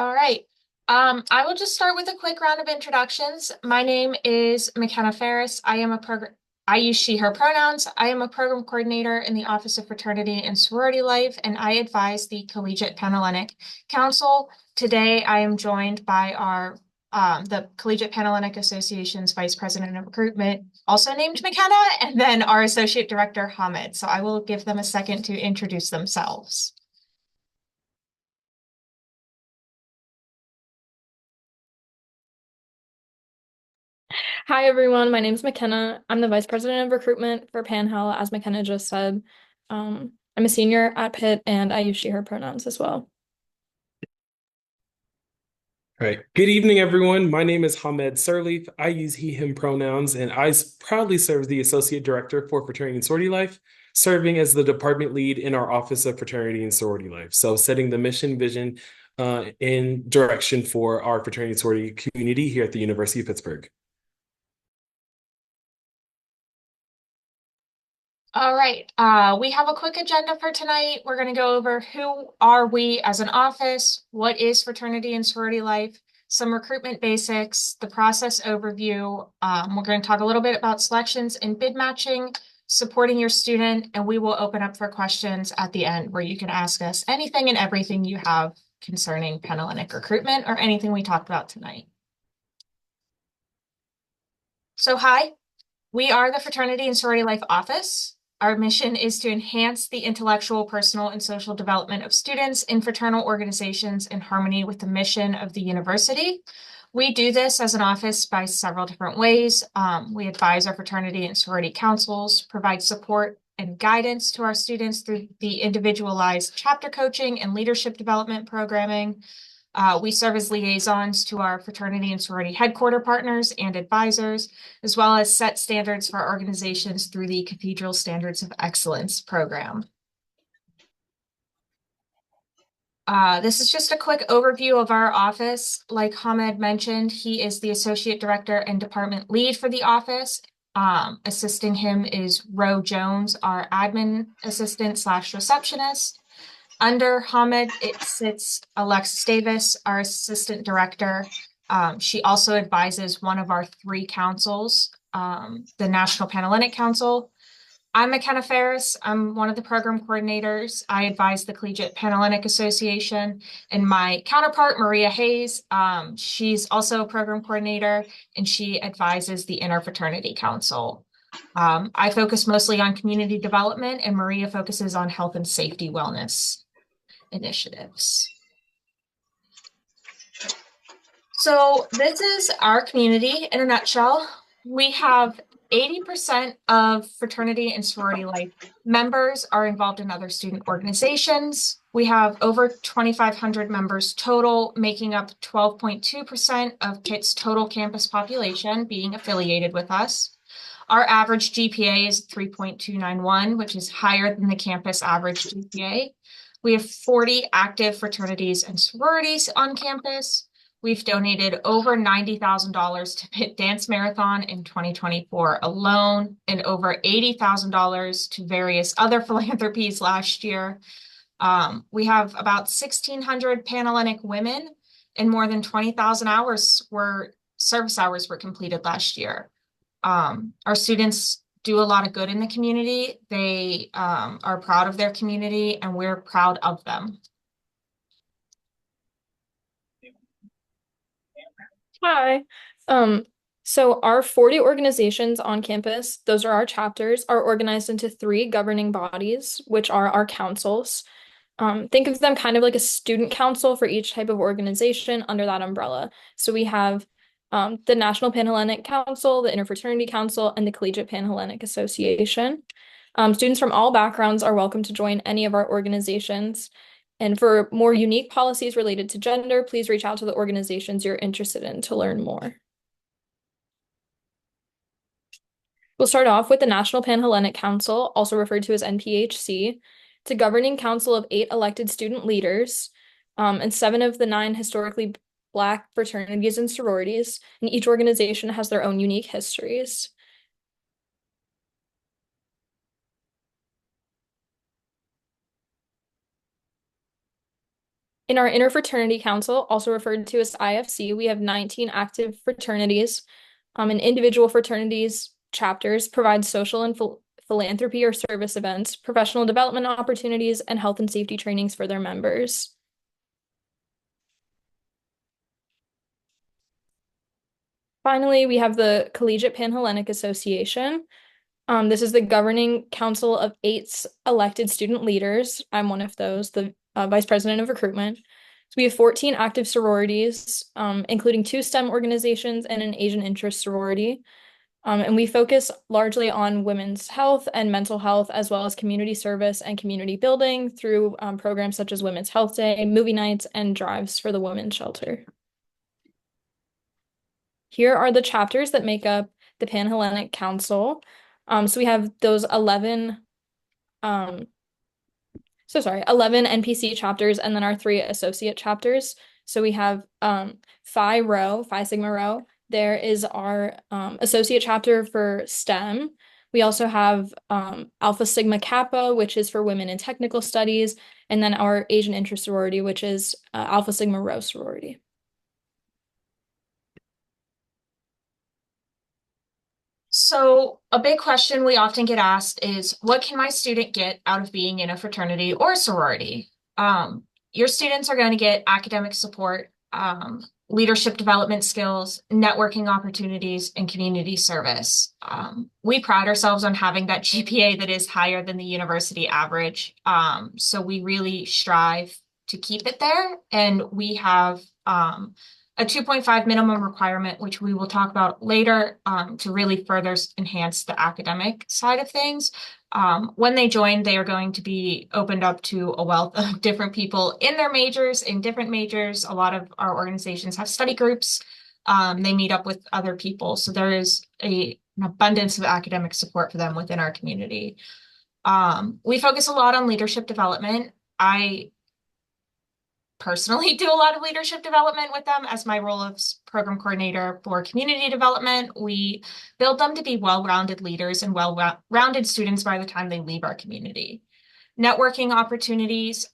All right. I will just start with a quick round of introductions. My name is McKenna Ferris. I use she, her pronouns. I am a program coordinator in the Office of Fraternity and Sorority Life, and I advise the Collegiate Panhellenic Council. Today, I am joined by the Collegiate Panhellenic Association's Vice President of Recruitment, also named McKenna, and then our Associate Director, Hamid. So I will give them a second to introduce themselves. Hi, everyone. My name is McKenna. I'm the Vice President of Recruitment for Panhell, as McKenna just said. I'm a senior at Pitt, and I use she, her pronouns as well. All right. Good evening, everyone. My name is Hamed Sirleaf. I use he, him pronouns, and proudly serve as the Associate Director for Fraternity and Sorority Life, serving as the department lead in our Office of Fraternity and Sorority Life. So, setting the mission, vision, and direction for our fraternity and sorority community here at the University of Pittsburgh. All right, we have a quick agenda for tonight. We're going to go over who are we as an office, what is fraternity and sorority life, some recruitment basics, the process overview. We're going to talk a little bit about selections and bid matching, supporting your student, and we will open up for questions at the end where you can ask us anything and everything you have concerning Panhellenic recruitment or anything we talked about tonight. So hi, we are the Fraternity and Sorority Life Office. Our mission is to enhance the intellectual, personal, and social development of students in fraternal organizations in harmony with the mission of the university. We do this as an office by several different ways. We advise our fraternity and sorority councils, provide support and guidance to our students through the individualized chapter coaching and leadership development programming. We serve as liaisons to our fraternity and sorority headquarter partners and advisors, as well as set standards for our organizations through the Cathedral Standards of Excellence program. This is just a quick overview of our office. Like Hamed mentioned, he is the Associate Director and Department Lead for the office. Assisting him is Ro Jones, our admin assistant slash receptionist. Under Hamid, it sits Alexis Davis, our assistant director. She also advises one of our three councils, the National Panhellenic Council. I'm McKenna Ferris. I'm one of the program coordinators. I advise the Collegiate Panhellenic Association. And my counterpart, Maria Hayes, she's also a program coordinator, and she advises the Interfraternity Council. I focus mostly on community development, and Maria focuses on health and safety wellness initiatives. So this is our community in a nutshell. We have 80% of fraternity and sorority life members are involved in other student organizations. We have over 2,500 members total, making up 12.2% of Pitt's total campus population being affiliated with us. Our average GPA is 3.291, which is higher than the campus average GPA. We have 40 active fraternities and sororities on campus. We've donated over $90,000 to Pitt Dance Marathon in 2024 alone, and over $80,000 to various other philanthropies last year. We have about 1,600 Panhellenic women, and more than 20,000 service hours were completed last year. Our students do a lot of good in the community. They are proud of their community, and we're proud of them. Hi. Um, so our 40 organizations on campus, those are our chapters, are organized into three governing bodies, which are our councils. Think of them kind of like a student council for each type of organization under that umbrella. So we have the National Panhellenic Council, the Interfraternity Council, and the Collegiate Panhellenic Association. Students from all backgrounds are welcome to join any of our organizations. And for more unique policies related to gender, please reach out to the organizations you're interested in to learn more. We'll start off with the National Panhellenic Council, also referred to as NPHC. It's a governing council of 8 elected student leaders, and 7 of the 9 historically Black fraternities and sororities, and each organization has their own unique histories. In our Interfraternity Council, also referred to as IFC, we have 19 active fraternities. And individual fraternities chapters provide social and philanthropy or service events, professional development opportunities, and health and safety trainings for their members. Finally, we have the Collegiate Panhellenic Association. This is the governing council of 8 elected student leaders. I'm one of those, the vice president of recruitment. So we have 14 active sororities, including 2 STEM organizations and an Asian interest sorority. And we focus largely on women's health and mental health, as well as community service and community building through programs such as Women's Health Day, movie nights, and drives for the women's shelter. Here are the chapters that make up the Panhellenic Council. So we have those 11 NPC chapters and then our 3 associate chapters. So we have Phi Sigma Rho. There is our associate chapter for STEM. We also have Alpha Sigma Kappa, which is for women in technical studies, and then our Asian interest sorority, which is Alpha Sigma Rho sorority. So a big question we often get asked is, what can my student get out of being in a fraternity or a sorority? Your students are going to get academic support, leadership development skills, networking opportunities, and community service. We pride ourselves on having that GPA that is higher than the university average. So we really strive to keep it there. And we have a 2.5 minimum requirement, which we will talk about later, to really further enhance the academic side of things. When they join, they are going to be opened up to a wealth of different people in their majors, in different majors. A lot of our organizations have study groups. They meet up with other people. So there is an abundance of academic support for them within our community. We focus a lot on leadership development. I personally do a lot of leadership development with them as my role as program coordinator for community development. We build them to be well-rounded leaders and well-rounded students by the time they leave our community. Networking opportunities,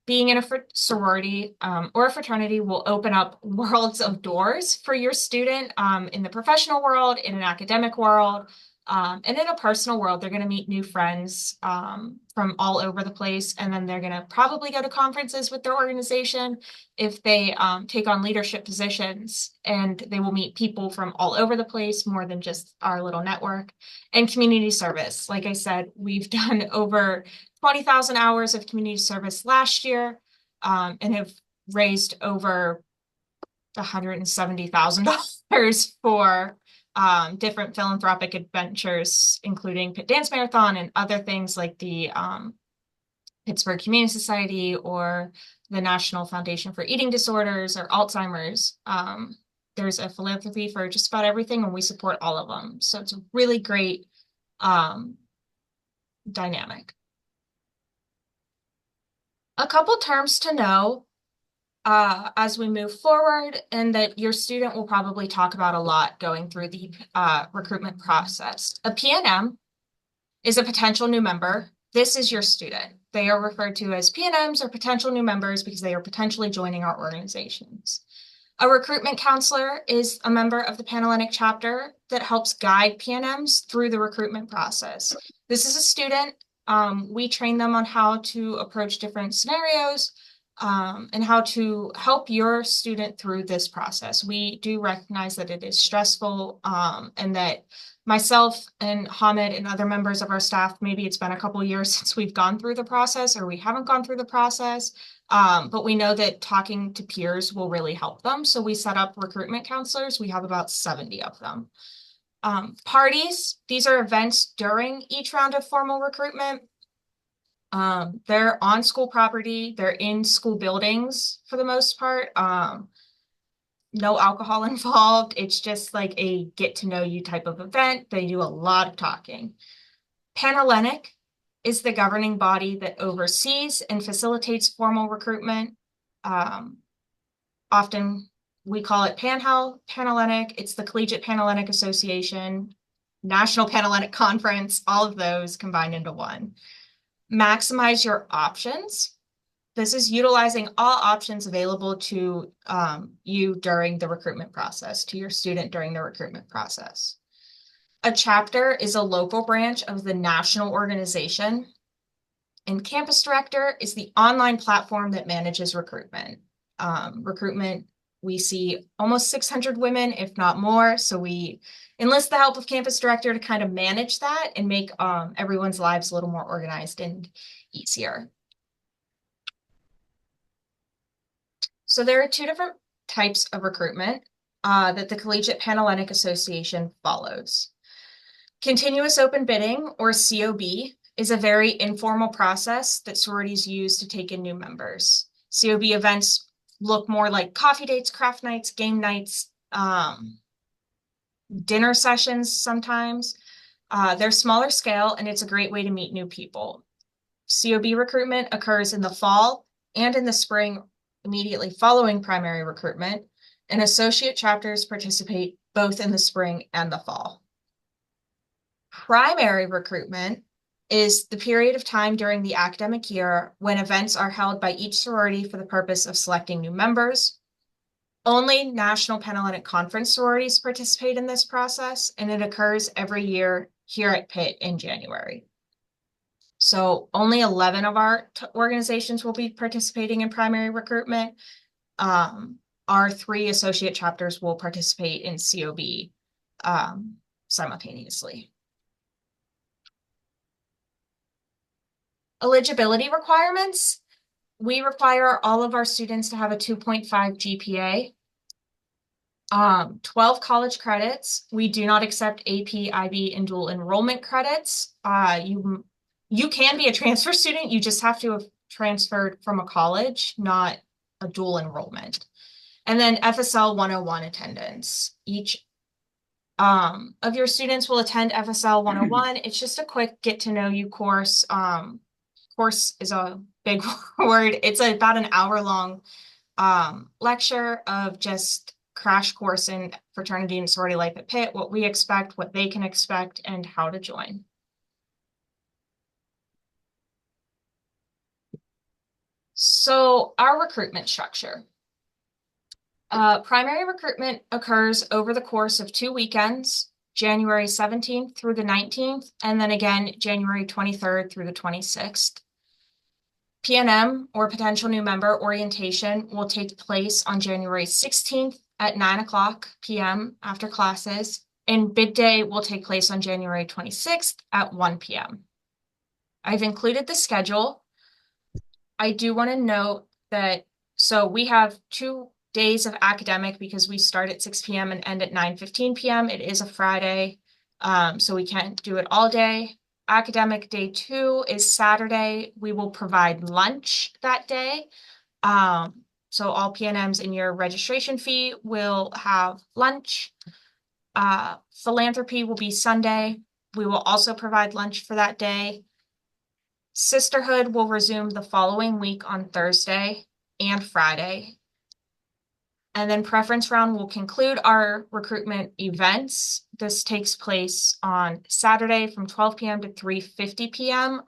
being in a sorority or a fraternity will open up worlds of doors for your student in the professional world, in an academic world, and in a personal world. They're going to meet new friends from all over the place, and then they're going to probably go to conferences with their organization if they take on leadership positions, and they will meet people from all over the place, more than just our little network. And community service. Like I said, we've done over 20,000 hours of community service last year, and have raised over $170,000 for different philanthropic adventures, including Pit Dance Marathon and other things like the Pittsburgh Humane Society or the National Foundation for Eating Disorders or Alzheimer's. There's a philanthropy for just about everything, and we support all of them. So it's a really great dynamic. A couple terms to know as we move forward, and that your student will probably talk about a lot going through the recruitment process. A PNM is a potential new member. This is your student. They are referred to as PNMs or potential new members because they are potentially joining our organizations. A recruitment counselor is a member of the Panhellenic chapter that helps guide PNMs through the recruitment process. This is a student. We train them on how to approach different scenarios, and how to help your student through this process. We do recognize that it is stressful, and that myself and Hamed and other members of our staff, maybe it's been a couple years since we've gone through the process, or we haven't gone through the process, but we know that talking to peers will really help them. So we set up recruitment counselors. We have about 70 of them. Parties, these are events during each round of formal recruitment. They're on school property. They're in school buildings for the most part. No alcohol involved. It's just like a get to know you type of event. They do a lot of talking. Panhellenic is the governing body that oversees and facilitates formal recruitment. Often we call it Panhellenic. It's the Collegiate Panhellenic Association, National Panhellenic Conference, all of those combined into one. Maximize your options. This is utilizing all options available to you during the recruitment process, to your student during the recruitment process. A chapter is a local branch of the national organization, and Campus Director is the online platform that manages recruitment. Recruitment, we see almost 600 women, if not more, so we enlist the help of Campus Director to kind of manage that and make everyone's lives a little more organized and easier. So there are two different types of recruitment that the Collegiate Panhellenic Association follows. Continuous open bidding, or COB, is a very informal process that sororities use to take in new members. COB events look more like coffee dates, craft nights, game nights, dinner sessions sometimes. They're smaller scale, and it's a great way to meet new people. COB recruitment occurs in the fall and in the spring immediately following primary recruitment, and associate chapters participate both in the spring and the fall. Primary recruitment is the period of time during the academic year when events are held by each sorority for the purpose of selecting new members. Only National Panhellenic Conference sororities participate in this process, and it occurs every year here at Pitt in January. So only 11 of our organizations will be participating in primary recruitment. Our 3 associate chapters will participate in COB simultaneously. Eligibility requirements. We require all of our students to have a 2.5 GPA. 12 college credits. We do not accept AP, IB, and dual enrollment credits. You can be a transfer student. You just have to have transferred from a college, not a dual enrollment. And then FSL 101 attendance. Each of your students will attend FSL 101. It's just a quick get to know you course. Course is a big word. It's about an hour-long lecture of just crash course in fraternity and sorority life at Pitt, what we expect, what they can expect, and how to join. So our recruitment structure. Primary recruitment occurs over the course of 2 weekends, January 17th through the 19th, and then again, January 23rd through the 26th. PNM, or potential new member orientation, will take place on January 16th at 9 p.m. after classes, and bid day will take place on January 26th at 1 p.m. I've included the schedule. I do want to note that, so we have 2 days of academic because we start at 6 p.m. and end at 9:15 p.m. It is a Friday, so we can't do it all day. Academic day 2 is Saturday. We will provide lunch that day. So all PNMs in your registration fee will have lunch. Philanthropy will be Sunday. We will also provide lunch for that day. Sisterhood will resume the following week on Thursday and Friday. And then preference round will conclude our recruitment events. This takes place on Saturday from 12 p.m. to 3:50 p.m.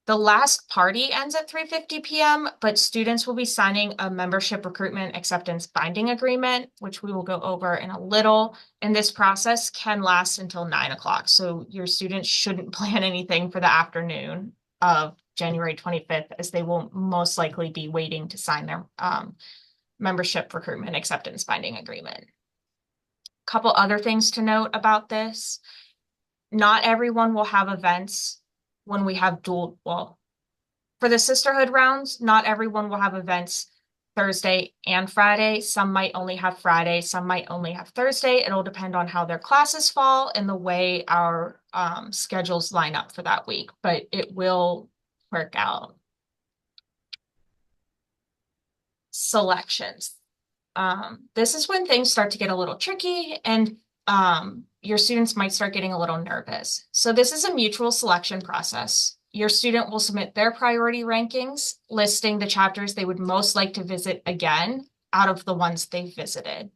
The last party ends at 3:50 p.m., but students will be signing a membership recruitment acceptance binding agreement, which we will go over in a little. And this process can last until 9 o'clock. So your students shouldn't plan anything for the afternoon of January 25th, as they will most likely be waiting to sign their membership recruitment acceptance binding agreement. Couple other things to note about this. Not everyone will have events when we have dual, well, for the sisterhood rounds, not everyone will have events Thursday and Friday. Some might only have Friday, some might only have Thursday. It'll depend on how their classes fall and the way our schedules line up for that week, but it will work out. Selections. This is when things start to get a little tricky and your students might start getting a little nervous. So this is a mutual selection process. Your student will submit their priority rankings, listing the chapters they would most like to visit again out of the ones they've visited.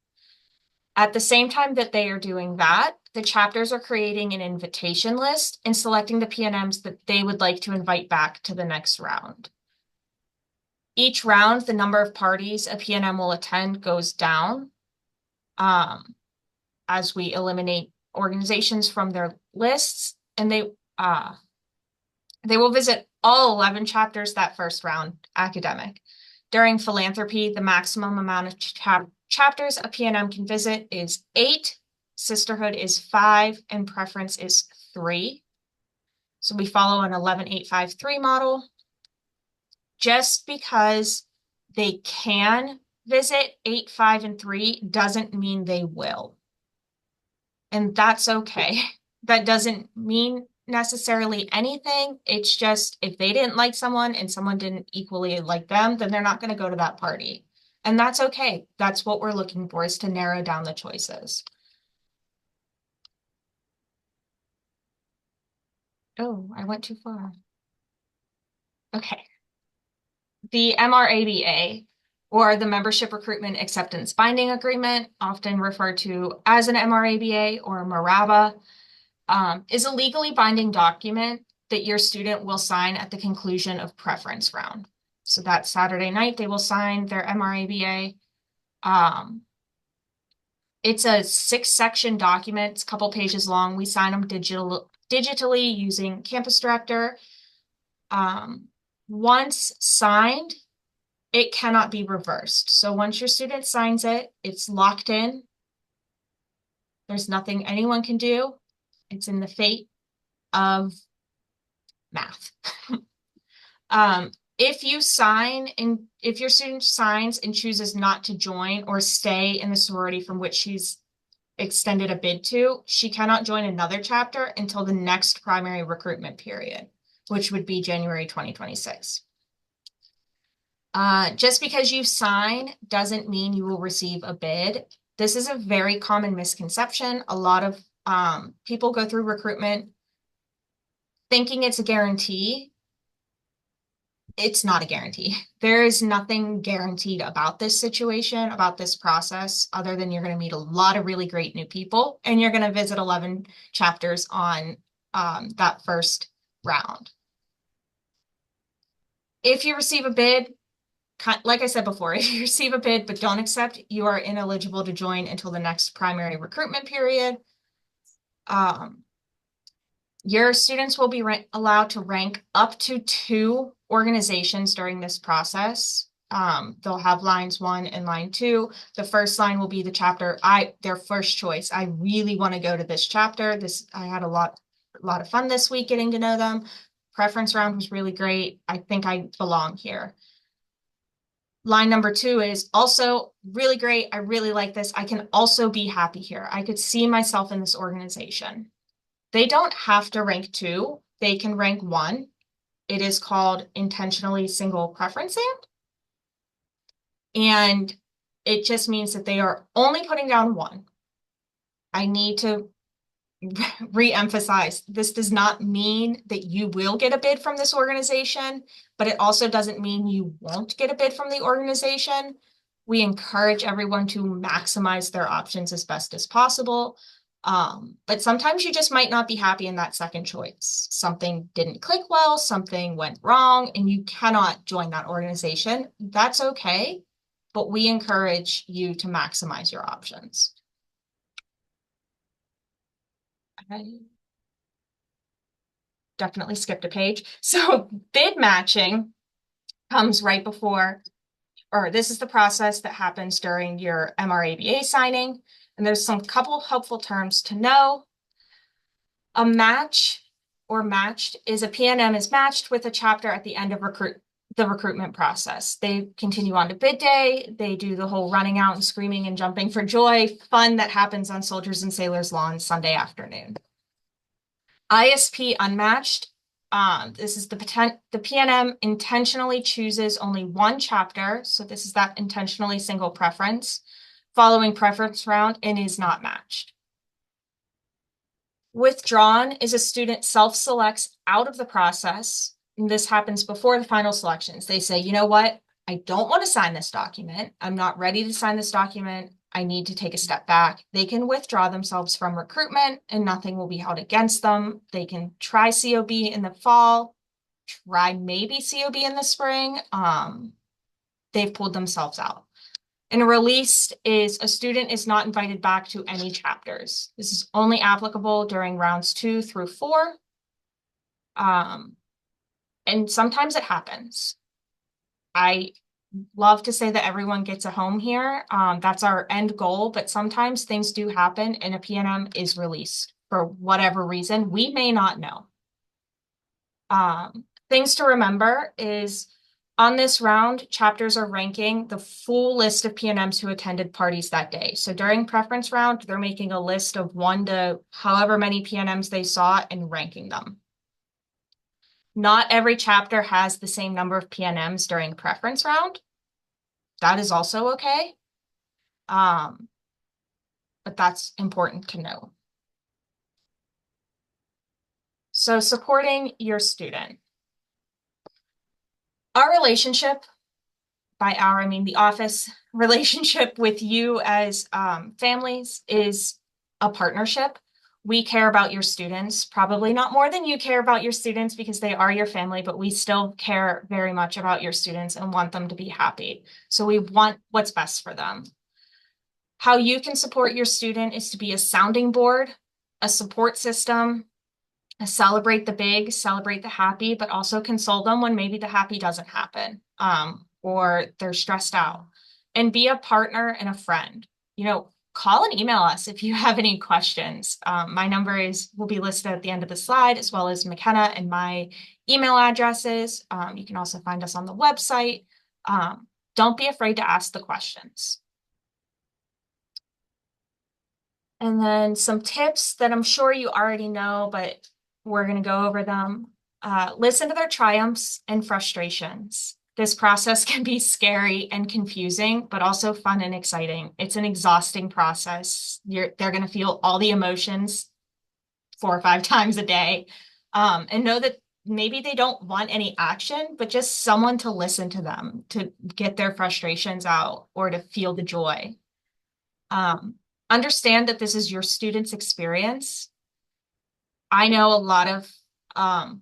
At the same time that they are doing that, the chapters are creating an invitation list and selecting the PNMs that they would like to invite back to the next round. Each round, the number of parties a PNM will attend goes down as we eliminate organizations from their lists, and they will visit all 11 chapters that first round, academic. During philanthropy, the maximum amount of chapters a PNM can visit is 8, sisterhood is 5, and preference is 3. So we follow an 11-8-5-3 model. Just because they can visit 8, 5, and 3 doesn't mean they will. And that's okay. That doesn't mean necessarily anything. It's just if they didn't like someone and someone didn't equally like them, then they're not going to go to that party. And that's okay. That's what we're looking for, is to narrow down the choices. Oh, I went too far. Okay. The MRABA, or the Membership Recruitment Acceptance Binding Agreement, often referred to as an MRABA or MARABA, is a legally binding document that your student will sign at the conclusion of preference round. So that Saturday night, they will sign their MRABA. It's a 6-section document. It's a couple pages long. We sign them digitally using Campus Director. Once signed, it cannot be reversed. So once your student signs it, it's locked in. There's nothing anyone can do. It's in the fate of math. If you sign and if your student signs and chooses not to join or stay in the sorority from which she's extended a bid to, she cannot join another chapter until the next primary recruitment period, which would be January 2026. Just because you sign doesn't mean you will receive a bid. This is a very common misconception. A lot of people go through recruitment thinking it's a guarantee. It's not a guarantee. There is nothing guaranteed about this situation, about this process, other than you're going to meet a lot of really great new people, and you're going to visit 11 chapters on that first round. If you receive a bid, like I said before, if you receive a bid but don't accept, you are ineligible to join until the next primary recruitment period. Your students will be allowed to rank up to 2 organizations during this process. They'll have lines 1 and line 2. The first line will be the chapter, their first choice. I really want to go to this chapter. I had a lot of fun this week getting to know them. Preference round was really great. I think I belong here. Line number 2 is also really great. I really like this. I can also be happy here. I could see myself in this organization. They don't have to rank 2. They can rank 1. It is called intentionally single preferencing. And it just means that they are only putting down 1. I need to re-emphasize, this does not mean that you will get a bid from this organization, but it also doesn't mean you won't get a bid from the organization. We encourage everyone to maximize their options as best as possible. But sometimes you just might not be happy in that second choice. Something didn't click well, something went wrong, and you cannot join that organization. That's okay, but we encourage you to maximize your options. I definitely skipped a page. So bid matching comes right before, or this is the process that happens during your MRABA signing. And there's some couple helpful terms to know. A match or matched is a PNM is matched with a chapter at the end of the recruitment process. They continue on to bid day. They do the whole running out and screaming and jumping for joy fun that happens on Soldiers and Sailors Lawn Sunday afternoon. ISP unmatched. This is the PNM intentionally chooses only 1 chapter. So this is that intentionally single preference following preference round and is not matched. Withdrawn is a student self-selects out of the process. And this happens before the final selections. They say, you know what? I don't want to sign this document. I'm not ready to sign this document. I need to take a step back. They can withdraw themselves from recruitment and nothing will be held against them. They can try COB in the fall, try maybe COB in the spring. they've pulled themselves out. And a release is a student is not invited back to any chapters. This is only applicable during rounds 2 through 4. And sometimes it happens. I love to say that everyone gets a home here. That's our end goal, but sometimes things do happen and a PNM is released for whatever reason. We may not know. Things to remember is on this round, chapters are ranking the full list of PNMs who attended parties that day. So during preference round, they're making a list of 1 to however many PNMs they saw and ranking them. Not every chapter has the same number of PNMs during preference round. That is also okay. But that's important to know. So supporting your student. Our relationship, by our, I mean the office relationship with you as families is a partnership. We care about your students, probably not more than you care about your students because they are your family, but we still care very much about your students and want them to be happy. So we want what's best for them. How you can support your student is to be a sounding board, a support system, celebrate the big, celebrate the happy, but also console them when maybe the happy doesn't happen, or they're stressed out. And be a partner and a friend. You know, call and email us if you have any questions. My number will be listed at the end of the slide, as well as McKenna and my email addresses. You can also find us on the website. Don't be afraid to ask the questions. And then some tips that I'm sure you already know, but we're going to go over them. Listen to their triumphs and frustrations. This process can be scary and confusing, but also fun and exciting. It's an exhausting process. They're going to feel all the emotions 4 or 5 times a day, and know that maybe they don't want any action, but just someone to listen to them, to get their frustrations out or to feel the joy. Understand that this is your student's experience. I know a lot of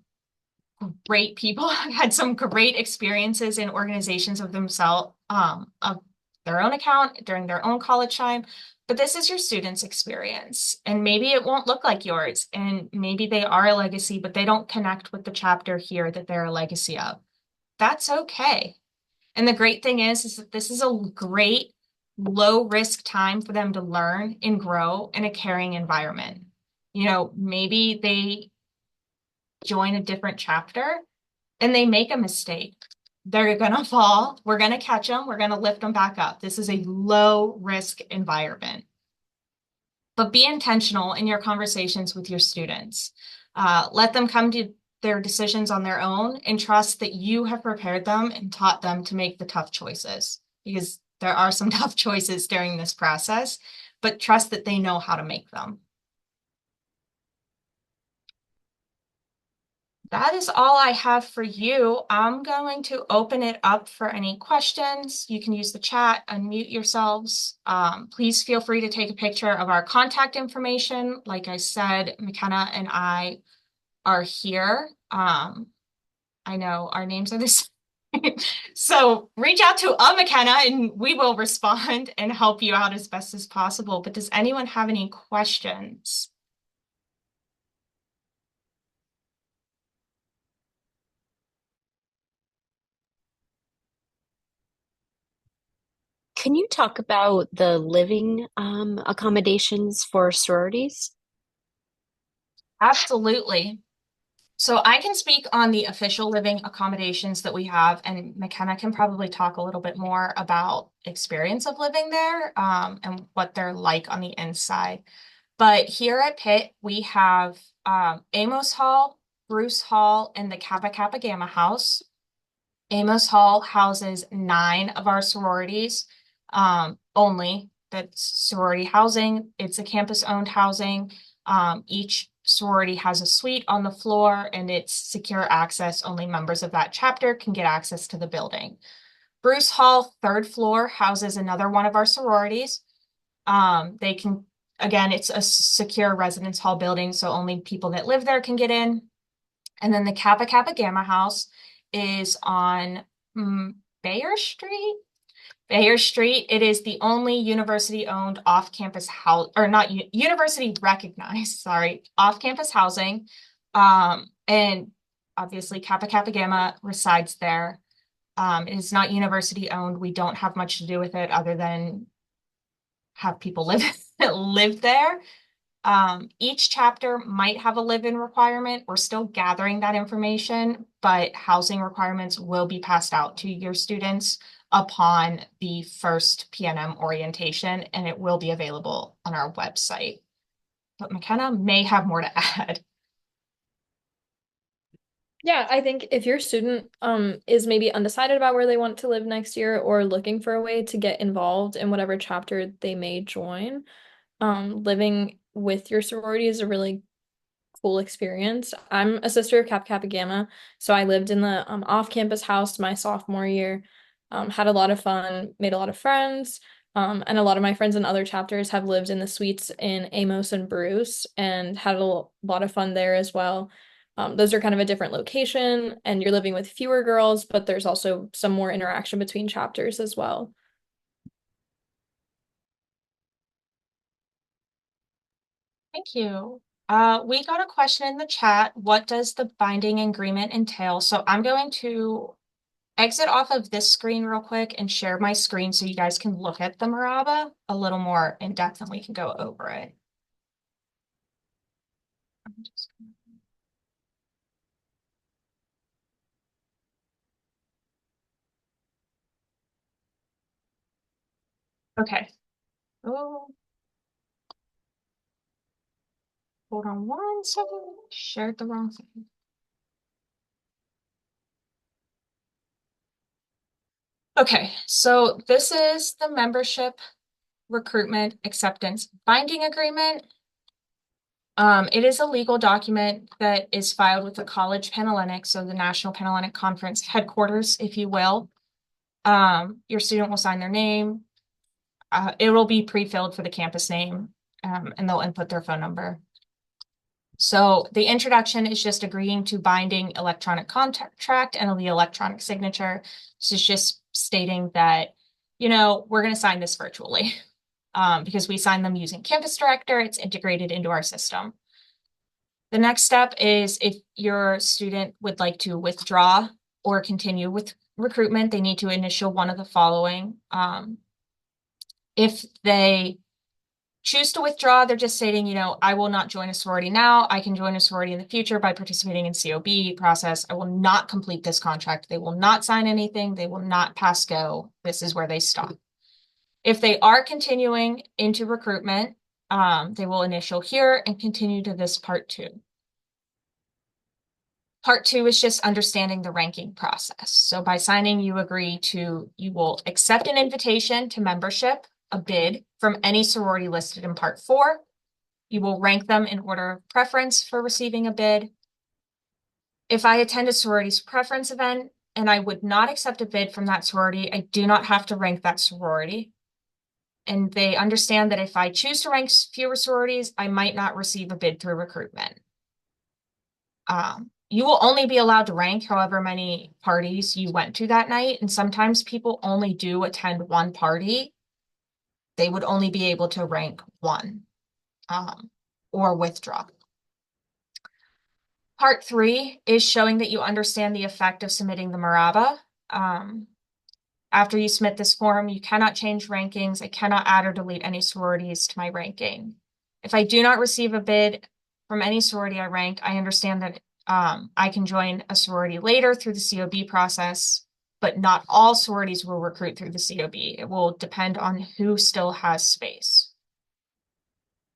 great people had some great experiences in organizations of themselves, of their own account during their own college time, but this is your student's experience. And maybe it won't look like yours, and maybe they are a legacy, but they don't connect with the chapter here that they're a legacy of. That's okay. And the great thing is that this is a great low risk time for them to learn and grow in a caring environment. You know, maybe they join a different chapter and they make a mistake. They're going to fall. We're going to catch them. We're going to lift them back up. This is a low risk environment. But be intentional in your conversations with your students. Let them come to their decisions on their own and trust that you have prepared them and taught them to make the tough choices, because there are some tough choices during this process, but trust that they know how to make them. That is all I have for you. I'm going to open it up for any questions. You can use the chat, unmute yourselves. Please feel free to take a picture of our contact information. Like I said, McKenna and I are here. I know our names are the same. So reach out to McKenna and we will respond and help you out as best as possible. But does anyone have any questions? Can you talk about the living accommodations for sororities? Absolutely. So I can speak on the official living accommodations that we have, and McKenna can probably talk a little bit more about experience of living there, and what they're like on the inside. But here at Pitt, we have Amos Hall, Bruce Hall, and the Kappa Kappa Gamma House. Amos Hall houses 9 of our sororities only. That's sorority housing. It's a campus-owned housing. Each sorority has a suite on the floor, and it's secure access. Only members of that chapter can get access to the building. Bruce Hall, 3rd floor, houses another one of our sororities. They can, again, it's a secure residence hall building, so only people that live there can get in. And then the Kappa Kappa Gamma House is on Bayer Street. Bayer Street, it is the only university-owned off-campus house, or not university recognized, sorry, off-campus housing. And obviously Kappa Kappa Gamma resides there. It is not university-owned. We don't have much to do with it other than have people live there. Each chapter might have a live-in requirement. We're still gathering that information, but housing requirements will be passed out to your students upon the first PNM orientation, and it will be available on our website. But McKenna may have more to add. Yeah, I think if your student is maybe undecided about where they want to live next year or looking for a way to get involved in whatever chapter they may join, living with your sorority is a really cool experience. I'm a sister of Kappa Kappa Gamma, so I lived in the off-campus house my sophomore year, had a lot of fun, made a lot of friends, and a lot of my friends in other chapters have lived in the suites in Amos and Bruce and had a lot of fun there as well. Those are kind of a different location, and you're living with fewer girls, but there's also some more interaction between chapters as well. Thank you. We got a question in the chat. What does the binding agreement entail? So I'm going to exit off of this screen real quick and share my screen so you guys can look at the Maraba a little more in depth and we can go over it. Okay. Oh, hold on one second. Shared the wrong thing. Okay, so this is the membership recruitment acceptance binding agreement. It is a legal document that is filed with the college Panhellenic, so the National Panhellenic Conference headquarters, if you will. Your student will sign their name. It will be pre-filled for the campus name, and they'll input their phone number. So the introduction is just agreeing to binding electronic contract and the electronic signature. So it's just stating that, we're going to sign this virtually because we sign them using Campus Director. It's integrated into our system. The next step is if your student would like to withdraw or continue with recruitment, they need to initial one of the following. If they choose to withdraw, they're just stating, I will not join a sorority now. I can join a sorority in the future by participating in COB process. I will not complete this contract. They will not sign anything. They will not pass go. This is where they stop. If they are continuing into recruitment, they will initial here and continue to this part 2. Part 2 is just understanding the ranking process. So by signing, you will accept an invitation to membership, a bid from any sorority listed in Part 4. You will rank them in order of preference for receiving a bid. If I attend a sorority's preference event and I would not accept a bid from that sorority, I do not have to rank that sorority. And they understand that if I choose to rank fewer sororities, I might not receive a bid through recruitment. You will only be allowed to rank however many parties you went to that night. And sometimes people only do attend one party. They would only be able to rank one or withdraw. Part 3 is showing that you understand the effect of submitting the Maraba. After you submit this form, you cannot change rankings. I cannot add or delete any sororities to my ranking. If I do not receive a bid from any sorority I ranked, I understand that I can join a sorority later through the COB process, but not all sororities will recruit through the COB. It will depend on who still has space.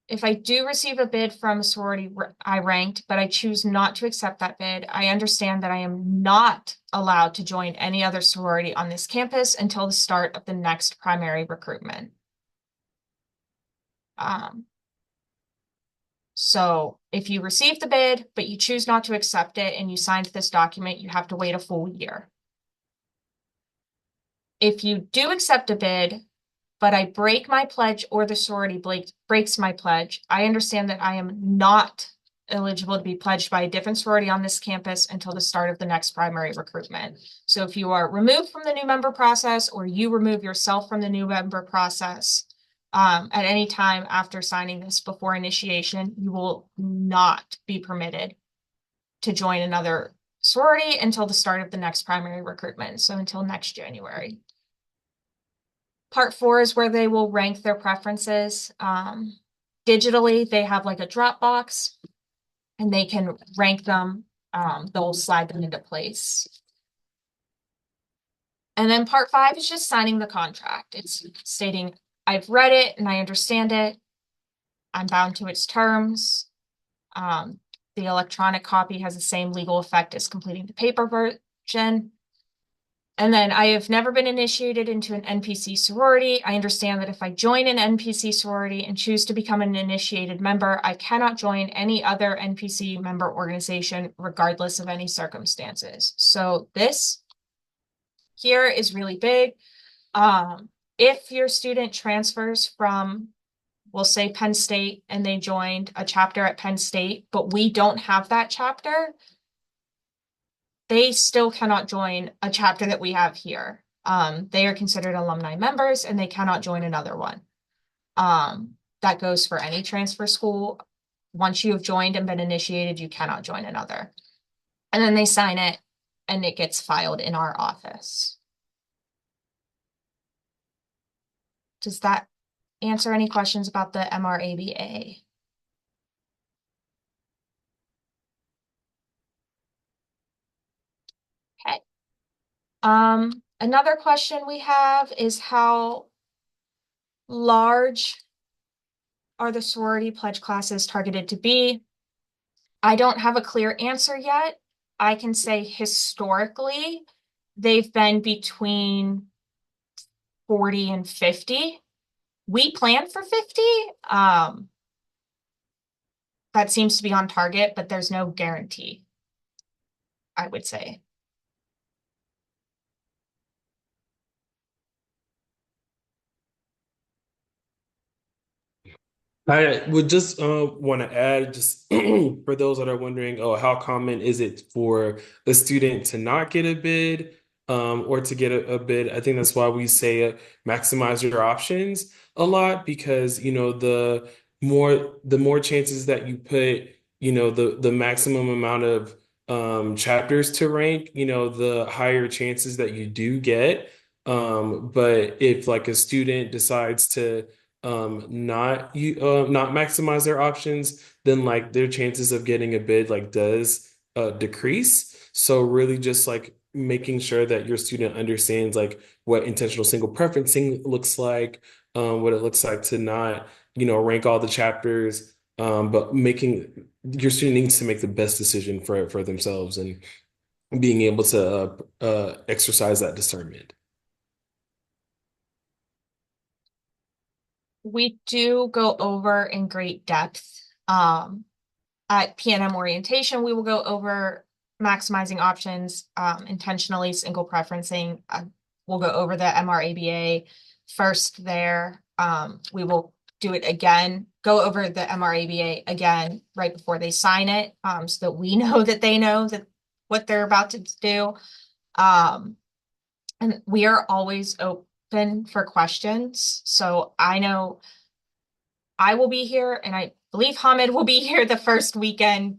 If I do receive a bid from a sorority I ranked, but I choose not to accept that bid, I understand that I am not allowed to join any other sorority on this campus until the start of the next primary recruitment. So if you receive the bid, but you choose not to accept it and you signed this document, you have to wait a full year. If you do accept a bid, but I break my pledge or the sorority breaks my pledge, I understand that I am not eligible to be pledged by a different sorority on this campus until the start of the next primary recruitment. So if you are removed from the new member process or you remove yourself from the new member process at any time after signing this before initiation, you will not be permitted to join another sorority until the start of the next primary recruitment. So until next January. Part 4 is where they will rank their preferences. Digitally, they have like a Dropbox and they can rank them. They'll slide them into place. And then part 5 is just signing the contract. It's stating, I've read it and I understand it. I'm bound to its terms. The electronic copy has the same legal effect as completing the paper version. And then I have never been initiated into an NPC sorority. I understand that if I join an NPC sorority and choose to become an initiated member, I cannot join any other NPC member organization regardless of any circumstances. So this here is really big. If your student transfers from, we'll say Penn State, and they joined a chapter at Penn State, but we don't have that chapter, they still cannot join a chapter that we have here. They are considered alumni members and they cannot join another one. That goes for any transfer school. Once you have joined and been initiated, you cannot join another. And then they sign it and it gets filed in our office. Does that answer any questions about the MRABA? Okay. Another question we have is how large are the sorority pledge classes targeted to be? I don't have a clear answer yet. I can say historically, they've been between 40 and 50. We plan for 50. That seems to be on target, but there's no guarantee, I would say. I would just want to add, just for those that are wondering, oh, how common is it for a student to not get a bid or to get a bid? I think that's why we say maximize your options a lot, because the more chances that you put, the maximum amount of chapters to rank, the higher chances that you do get. But if like a student decides to not maximize their options, then like their chances of getting a bid like does decrease. So really just like making sure that your student understands like what intentional single preferencing looks like, what it looks like to not, rank all the chapters, but making your student needs to make the best decision for themselves and being able to exercise that discernment. We do go over in great depth. At PNM orientation, we will go over maximizing options, intentionally single preferencing. We'll go over the MRABA first there. We will do it again, go over the MRABA again right before they sign it, so that we know that they know that what they're about to do. And we are always open for questions. So I know I will be here, and I believe Hamid will be here the first weekend.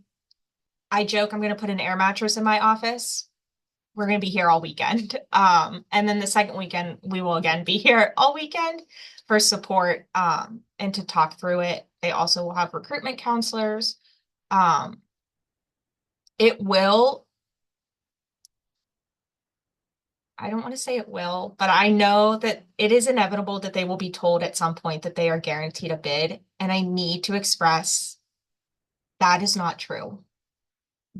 I joke I'm going to put an air mattress in my office. We're going to be here all weekend. And then the second weekend, we will again be here all weekend for support and to talk through it. They also will have recruitment counselors. It will, I don't want to say it will, but I know that it is inevitable that they will be told at some point that they are guaranteed a bid. And I need to express that is not true.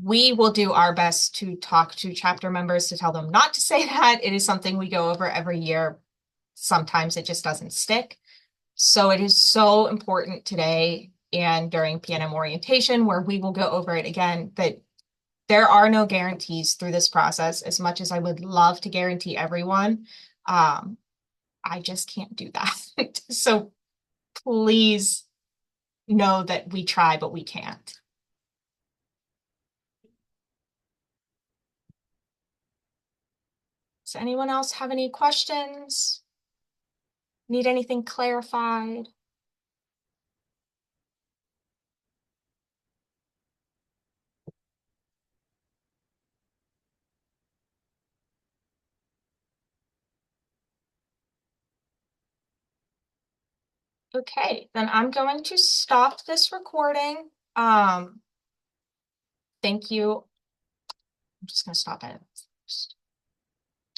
We will do our best to talk to chapter members to tell them not to say that. It is something we go over every year. Sometimes it just doesn't stick. So it is so important today and during PNM orientation, where we will go over it again, that there are no guarantees through this process. As much as I would love to guarantee everyone, I just can't do that. So please know that we try, but we can't. Does anyone else have any questions? Need anything clarified? Okay, then I'm going to stop this recording. Thank you. I'm just going to stop it.